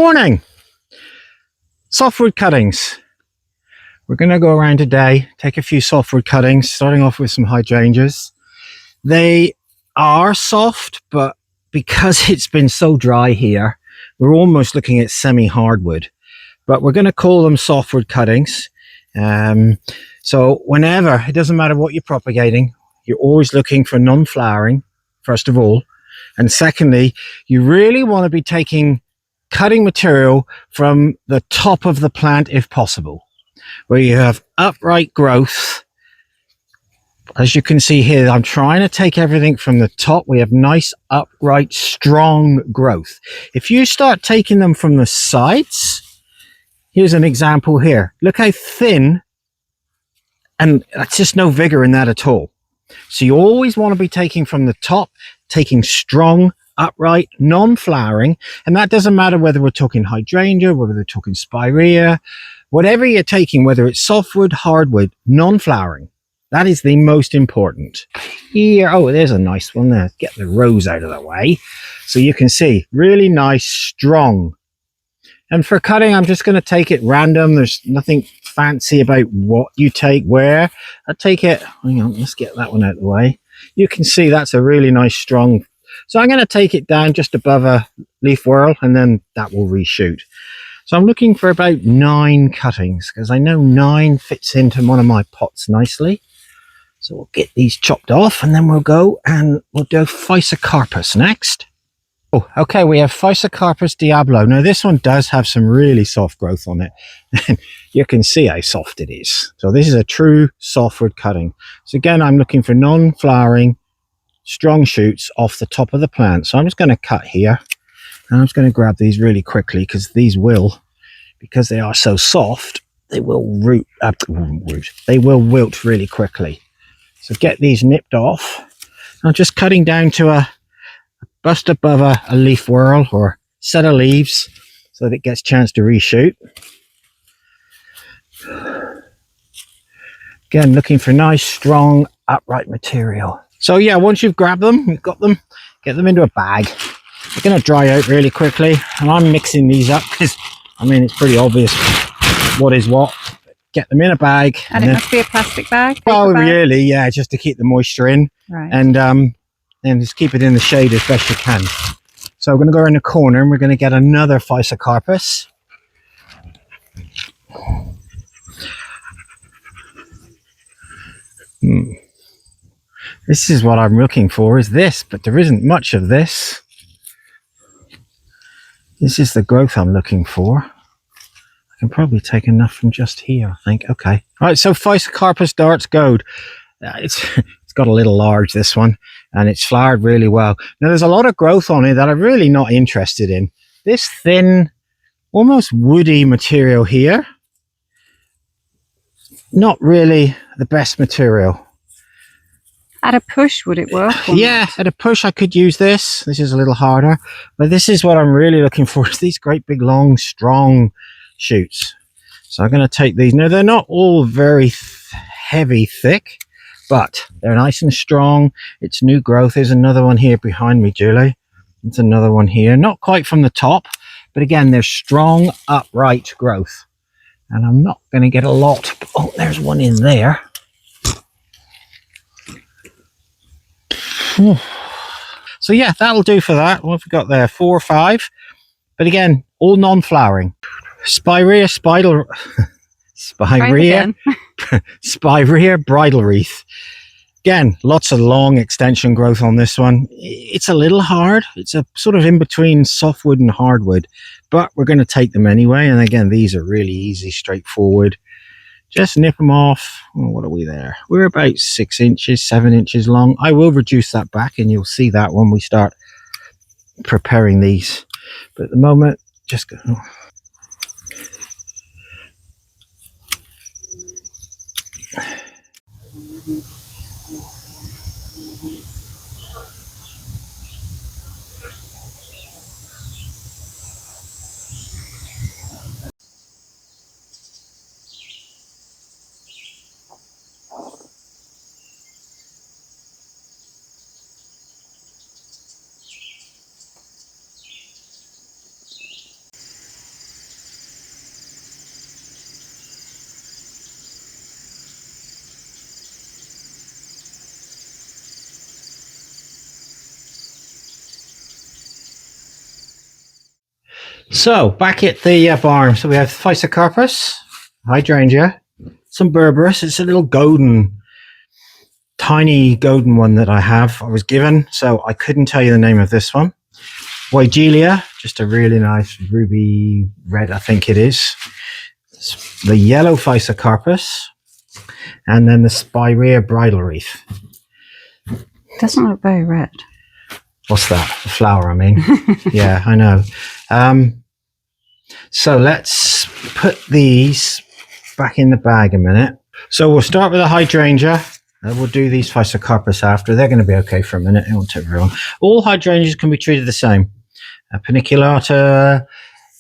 morning. Softwood cuttings. We're going to go around today, take a few softwood cuttings, starting off with some hydrangeas. They are soft, but because it's been so dry here, we're almost looking at semi-hardwood. But we're going to call them softwood cuttings. So whenever, it doesn't matter what you're propagating, you're always looking for non-flowering, first of all. And secondly, you really want to be taking cutting material from the top of the plant if possible, where you have upright growth. As you can see here, I'm trying to take everything from the top. We have nice, upright, strong growth. If you start taking them from the sides, here's an example here. Look how thin, and that's just no vigor in that at all. So you always want to be taking from the top, taking strong, upright, non-flowering, and that doesn't matter whether we're talking hydrangea, whether we're talking spirea, whatever you're taking, whether it's softwood, hardwood, non-flowering. That is the most important. Here, oh, there's a nice one there. Get the rose out of the way. So you can see, really nice, strong. And for cutting, I'm just going to take it random. There's nothing fancy about what you take where. I take it, hang on, let's get that one out of the way. You can see that's a really nice, strong. So I'm going to take it down just above a leaf whorl, and then that will reshoot. So I'm looking for about 9 cuttings, because I know 9 fits into one of my pots nicely. So we'll get these chopped off, and then we'll go and we'll do Physocarpus next. Oh, okay, we have Physocarpus Diablo. Now this one does have some really soft growth on it. You can see how soft it is. So this is a true softwood cutting. So again, I'm looking for non-flowering, strong shoots off the top of the plant. So I'm just going to cut here. And I'm just going to grab these really quickly, because these will, because they are so soft, they will they will wilt really quickly. So get these nipped off. I'm just cutting down to a bust above a leaf whorl or set of leaves so that it gets a chance to reshoot. Again, looking for nice, strong, upright material. So yeah, once you've grabbed them, you've got them, get them into a bag. They're going to dry out really quickly, and I'm mixing these up because, I mean, it's pretty obvious what is what. Get them in a bag. And it must be a plastic bag? Oh, really? Yeah, just to keep the moisture in. Right. And just keep it in the shade as best you can. So we're going to go around the corner, and we're going to get another Physocarpus. This is what I'm looking for, is this, but there isn't much of this. This is the growth I'm looking for. I can probably take enough from just here, I think. Okay. All right, so Physocarpus Darts Gold. It's got a little large, this one, and it's flowered really well. Now, there's a lot of growth on it that I'm really not interested in. This thin, almost woody material here, not really the best material. At a push, would it work? Yeah, at a push I could use this. This is a little harder, but this is what I'm really looking for, is these great big long strong shoots. So I'm going to take these. Now, they're not all very heavy thick, but they're nice and strong. It's new growth. There's another one here behind me, Julie. There's another one here, not quite from the top, but again, they're strong, upright growth. And I'm not going to get a lot. Oh, there's one in there. So yeah, that'll do for that. What have we got there? 4 or 5. But again, all non-flowering. Spirea Spirea bridal wreath. Again, lots of long extension growth on this one. It's a little hard. It's a sort of in between softwood and hardwood, but we're going to take them anyway. And again, these are really easy, straightforward. Just nip them off. Oh, what are we there? We're about 6 inches, 7 inches long. I will reduce that back, and you'll see that when we start preparing these. But at the moment, just go. Oh. So back at the barn, so we have Physocarpus, Hydrangea, some Berberis. It's a little golden, tiny golden one that I was given, so I couldn't tell you the name of this one. Weigela, just a really nice ruby red, I think it is. The yellow Physocarpus, and then the Spirea bridal wreath. Doesn't look very red. What's that? The flower, I mean. Yeah, I know. So let's put these back in the bag a minute. So we'll start with the hydrangea. We'll do these Physocarpus after. They're going to be okay for a minute. It won't take very long. All hydrangeas can be treated the same. Paniculata.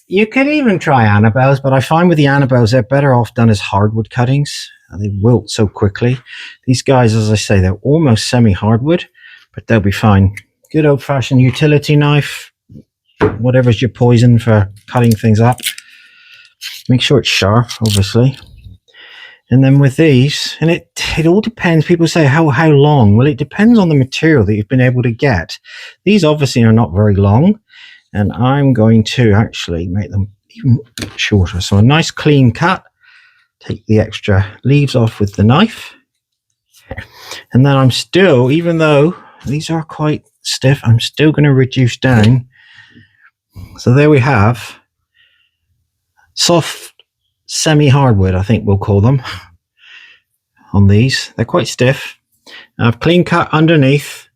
You could even try Annabelles, but I find with the Annabelles, they're better off done as hardwood cuttings. They wilt so quickly. These guys, as I say, they're almost semi-hardwood, but they'll be fine. Good old-fashioned utility knife. Whatever's your poison for cutting things up. Make sure it's sharp, obviously. And then with these, and it all depends. People say, how long? Well, it depends on the material that you've been able to get. These obviously are not very long, and I'm going to actually make them even shorter. So a nice clean cut. Take the extra leaves off with the knife. And then I'm still, even though these are quite stiff, I'm still going to reduce down. So there we have soft semi-hardwood, I think we'll call them, on these. They're quite stiff. I've clean cut underneath,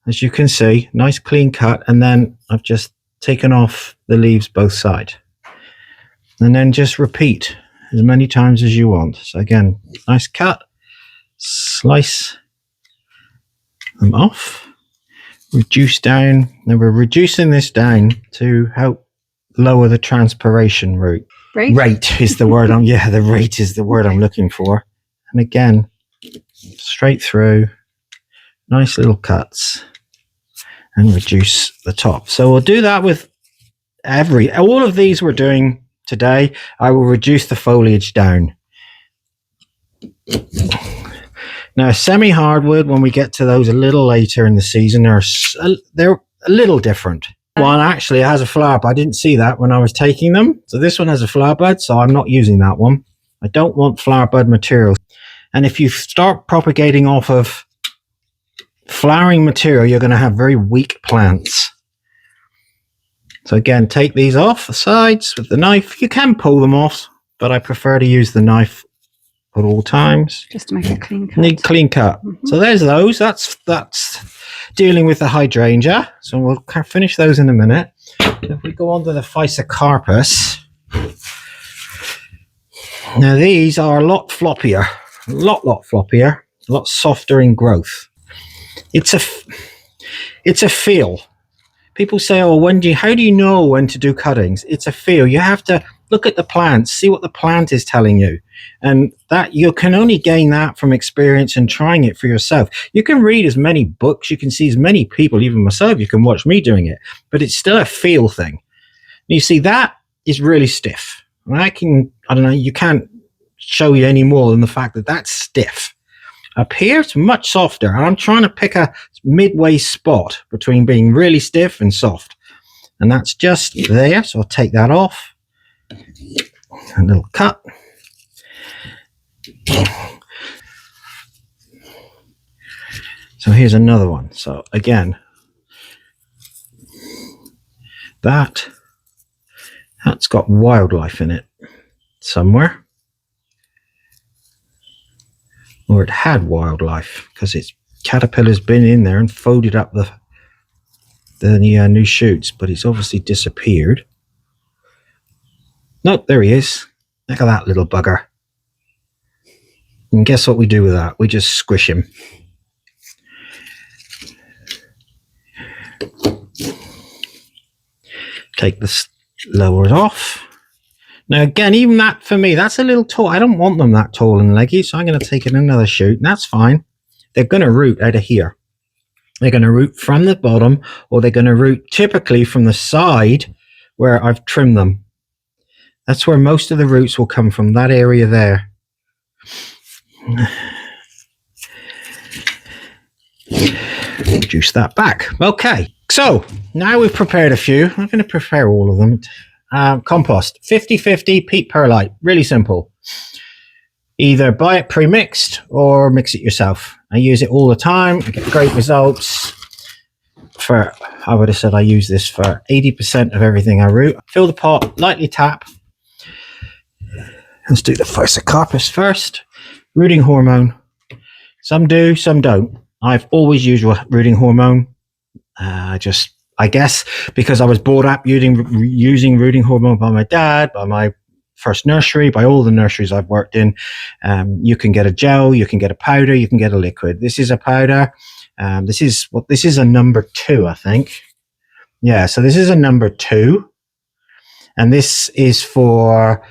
as you can see, nice clean cut, and then I've just taken off the leaves both sides. And then just repeat as many times as you want. So again, nice cut, slice them off, reduce down. Now we're reducing this down to help lower the transpiration rate. Rate is the word the rate is the word I'm looking for. And again, straight through, nice little cuts, and reduce the top. So we'll do that with all of these we're doing today. I will reduce the foliage down. Now, semi-hardwood, when we get to those a little later in the season, they're a little different. One actually has a flower bud. I didn't see that when I was taking them. So this one has a flower bud, so I'm not using that one. I don't want flower bud material. And if you start propagating off of flowering material, you're going to have very weak plants. So again, take these off the sides with the knife. You can pull them off, but I prefer to use the knife at all times. Just to make a clean cut. Need clean cut. Mm-hmm. So there's those. That's dealing with the hydrangea. So we'll finish those in a minute. If we go on to the Physocarpus. Now these are a lot floppier. A lot floppier. A lot softer in growth. It's a feel. People say, oh, how do you know when to do cuttings? It's a feel. You have to look at the plant, see what the plant is telling you. And that you can only gain that from experience and trying it for yourself. You can read as many books, you can see as many people, even myself, you can watch me doing it, but it's still a feel thing. And you see, that is really stiff. And you can't show you any more than the fact that that's stiff. Up here, it's much softer, and I'm trying to pick a midway spot between being really stiff and soft. And that's just there, so I'll take that off. A little cut. So here's another one. So again, that's got wildlife in it somewhere. Or it had wildlife, because its caterpillar's been in there and folded up the new shoots, but it's obviously disappeared. Nope, there he is. Look at that little bugger. And guess what we do with that? We just squish him. Take the lowers off. Now again, even that for me, that's a little tall. I don't want them that tall and leggy, so I'm going to take in another shoot, and that's fine. They're going to root out of here. They're going to root from the bottom, or they're going to root typically from the side where I've trimmed them. That's where most of the roots will come from, that area there. Reduce that back. Okay, so now we've prepared a few. I'm going to prepare all of them. compost. 50-50 peat perlite. Really simple. Either buy it pre-mixed or mix it yourself. I use it all the time. I get great results. I would have said I use this for 80% of everything I root. Fill the pot, lightly tap. Let's do the Physocarpus first. Rooting hormone. Some do, some don't. I've always used rooting hormone. I guess because I was brought up using rooting hormone by my dad, by my first nursery, by all the nurseries I've worked in. You can get a gel, you can get a powder, you can get a liquid. This is a powder. This is a number 2, I think. Yeah, so this is a number 2. And this is for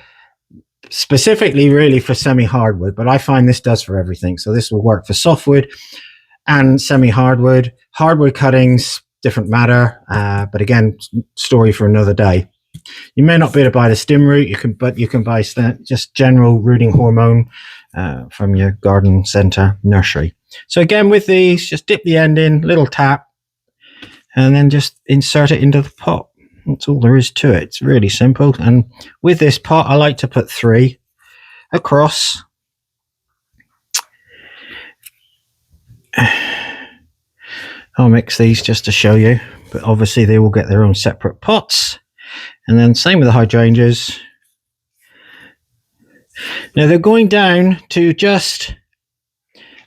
specifically really for semi-hardwood, but I find this does for everything. So this will work for softwood and semi-hardwood. Hardwood cuttings, different matter, but again, story for another day. You may not be able to buy the stem root, but you can buy just general rooting hormone from your garden centre nursery. So again, with these, just dip the end in, little tap, and then just insert it into the pot. That's all there is to it. It's really simple. And with this pot, I like to put 3 across. I'll mix these just to show you, but obviously they will get their own separate pots. And then same with the hydrangeas. Now they're going down to just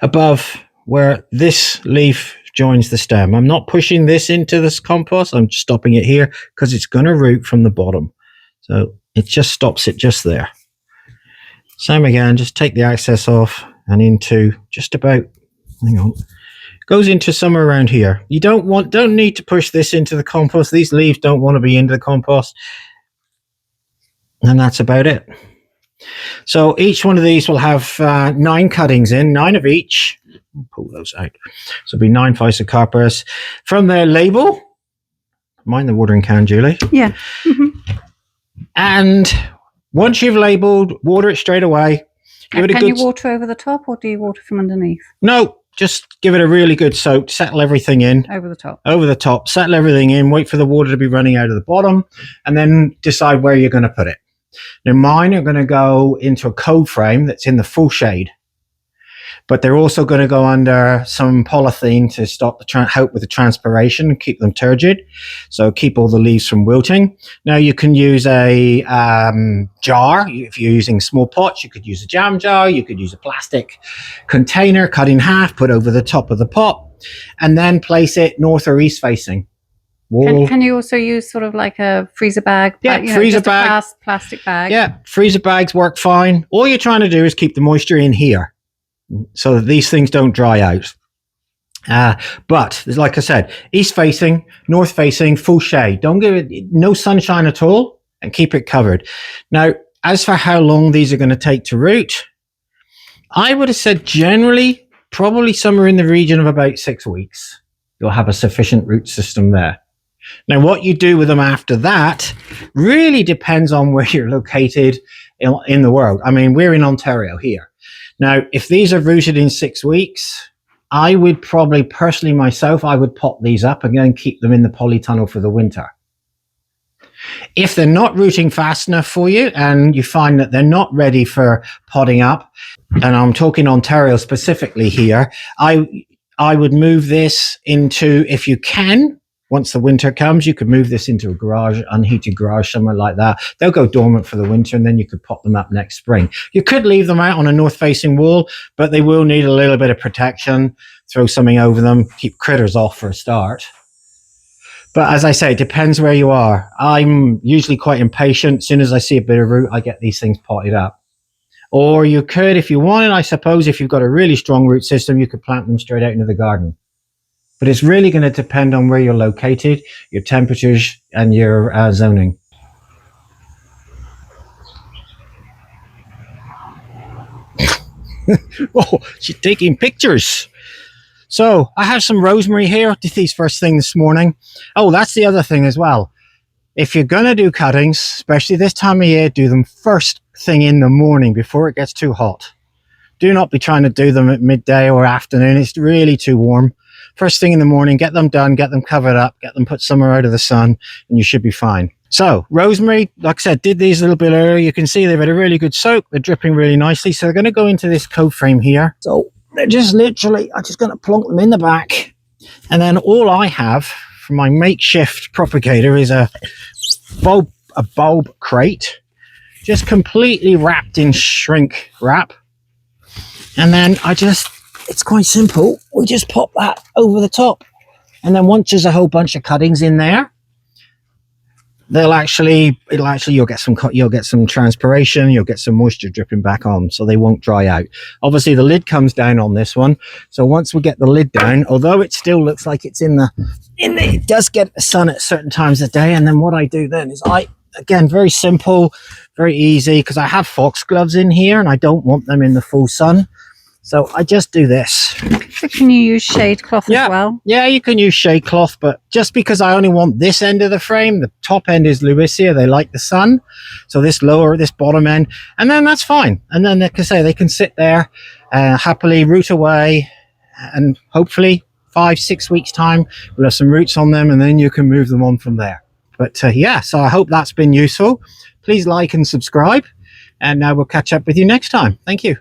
above where this leaf joins the stem. I'm not pushing this into this compost. I'm stopping it here because it's going to root from the bottom. So it just stops it just there. Same again, just take the excess off and into just about, hang on, goes into somewhere around here. You don't need to push this into the compost. These leaves don't want to be into the compost. And that's about it. So each one of these will have 9 cuttings in, 9 of each. I'll pull those out. So it'll be 9 Physocarpus. From their label, mind the watering can, Julie. Yeah. Mm-hmm. And once you've labelled, water it straight away. Can you water over the top or do you water from underneath? No, just give it a really good soak, settle everything in. Over the top. Over the top, settle everything in, wait for the water to be running out of the bottom, and then decide where you're going to put it. Now mine are going to go into a cold frame that's in the full shade, but they're also going to go under some polythene to stop help with the transpiration and keep them turgid, so keep all the leaves from wilting. Now you can use a jar. If you're using small pots, you could use a jam jar, you could use a plastic container cut in half, put over the top of the pot, and then place it north or east facing. Can you also use sort of like a freezer bag? Yeah, freezer bag. Plastic bag. Yeah, freezer bags work fine. All you're trying to do is keep the moisture in here so that these things don't dry out. But like I said, east facing, north facing, full shade. Don't give it no sunshine at all and keep it covered. Now, as for how long these are going to take to root, I would have said generally probably somewhere in the region of about 6 weeks. You'll have a sufficient root system there. Now, what you do with them after that really depends on where you're located in the world. I mean, we're in Ontario here. Now, if these are rooted in 6 weeks, I would probably, personally myself, I would pot these up and then keep them in the polytunnel for the winter. If they're not rooting fast enough for you and you find that they're not ready for potting up, and I'm talking Ontario specifically here, I would move this into, if you can, once the winter comes, you could move this into a garage, unheated garage, somewhere like that. They'll go dormant for the winter and then you could pop them up next spring. You could leave them out on a north-facing wall, but they will need a little bit of protection. Throw something over them, keep critters off for a start. But as I say, it depends where you are. I'm usually quite impatient. As soon as I see a bit of root, I get these things potted up. Or you could, if you wanted, I suppose, if you've got a really strong root system, you could plant them straight out into the garden. But it's really going to depend on where you're located, your temperatures, and your zoning. Oh, she's taking pictures. So I have some rosemary here. Did these first thing this morning. Oh, that's the other thing as well. If you're going to do cuttings, especially this time of year, do them first thing in the morning before it gets too hot. Do not be trying to do them at midday or afternoon. It's really too warm. First thing in the morning, get them done, get them covered up, get them put somewhere out of the sun, and you should be fine. So Rosemary, like I said, did these a little bit earlier. You can see they've had a really good soak. They're dripping really nicely. So they're going to go into this coat frame here. So they're just literally, I'm just going to plonk them in the back. And then all I have for my makeshift propagator is a bulb crate, just completely wrapped in shrink wrap. And then it's quite simple. We just pop that over the top. And then once there's a whole bunch of cuttings in there, you'll get some transpiration, you'll get some moisture dripping back on, so they won't dry out. Obviously the lid comes down on this one, so once we get the lid down, although it still looks like it's it does get the sun at certain times of day. And then what I do then is again, very simple, very easy, because I have foxgloves in here and I don't want them in the full sun. So I just do this. So can you use shade cloth as well? Yeah, you can use shade cloth, but just because I only want this end of the frame, the top end is Lewisia, they like the sun. So this bottom end, and then that's fine. And then, like I say, they can sit there happily, root away, and hopefully 5-6 weeks time, we'll have some roots on them, and then you can move them on from there. But yeah, so I hope that's been useful. Please like and subscribe, and we'll catch up with you next time. Thank you.